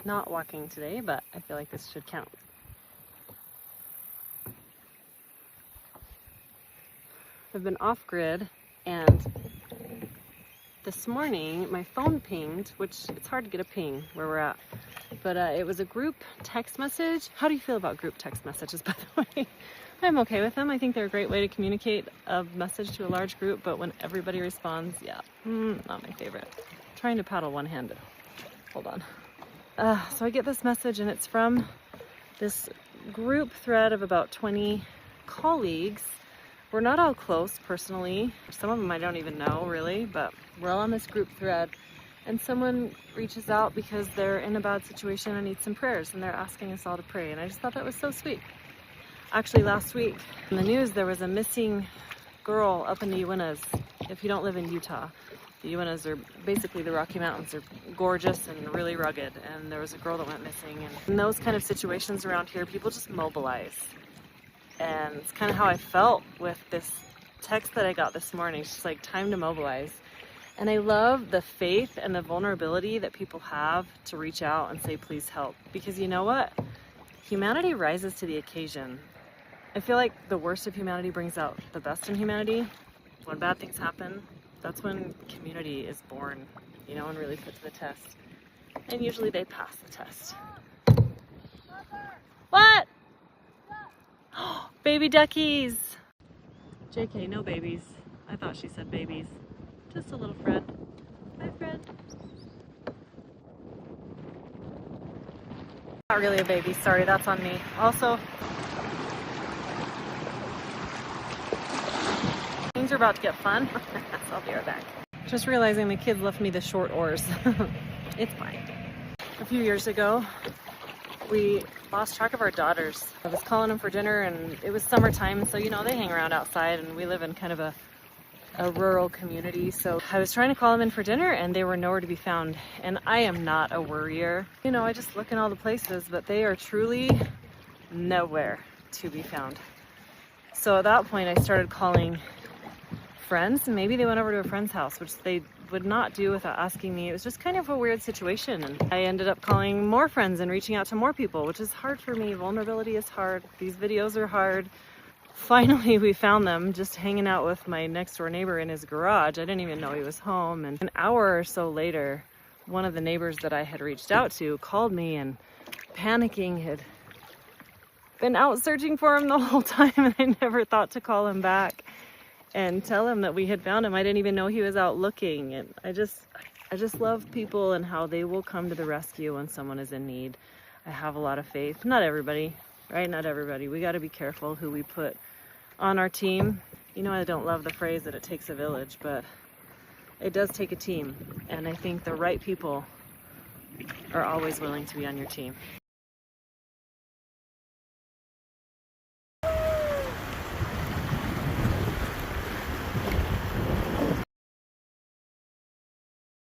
not walking today, but I feel like this should count. I've been off grid, and this morning my phone pinged, which it's hard to get a ping where we're at, but it was a group text message. How do you feel about group text messages, by the way? I'm okay with them. I think they're a great way to communicate a message to a large group, but when everybody responds, yeah, not my favorite. I'm trying to paddle one-handed. Hold on. So I get this message, and it's from this group thread of about 20 colleagues. We're not all close personally. Some of them I don't even know really, but we're all on this group thread, and someone reaches out because they're in a bad situation and need some prayers, and they're asking us all to pray, and I just thought that was so sweet. Actually, last week in the news there was a missing girl up in the Uintas. If you don't live in Utah, the Uintas are basically the Rocky Mountains. They're gorgeous and really rugged, and there was a girl that went missing. And in those kind of situations around here, people just mobilize. And it's kind of how I felt with this text that I got this morning. It's just like, time to mobilize. And I love the faith and the vulnerability that people have to reach out and say, please help. Because you know what? Humanity rises to the occasion. I feel like the worst of humanity brings out the best in humanity. When bad things happen, that's when community is born, you know, and really put to the test. And usually they pass the test. What? Baby duckies. JK, no babies. I thought she said babies. Just a little Fred. Hi, Fred. Not really a baby, sorry, that's on me. Also, things are about to get fun. So I'll be right back. Just realizing the kids left me the short oars. It's fine. A few years ago, we lost track of our daughters. I was calling them for dinner, and it was summertime, so you know, they hang around outside, and we live in kind of a rural community. So I was trying to call them in for dinner, and they were nowhere to be found. And I am not a worrier. You know, I just look in all the places, but they are truly nowhere to be found. So at that point, I started calling friends, and maybe they went over to a friend's house, which they would not do without asking me. It was just kind of a weird situation, and I ended up calling more friends and reaching out to more people, which is hard for me. Vulnerability is hard. These videos are hard. Finally, we found them just hanging out with my next door neighbor in his garage. I didn't even know he was home, and an hour or so later, one of the neighbors that I had reached out to called me, and panicking, had been out searching for him the whole time, and I never thought to call him back and tell him that we had found him. I didn't even know he was out looking. And I just love people and how they will come to the rescue when someone is in need. I have a lot of faith. Not everybody, right? Not everybody. We got to be careful who we put on our team. You know, I don't love the phrase that it takes a village, but it does take a team. And I think the right people are always willing to be on your team.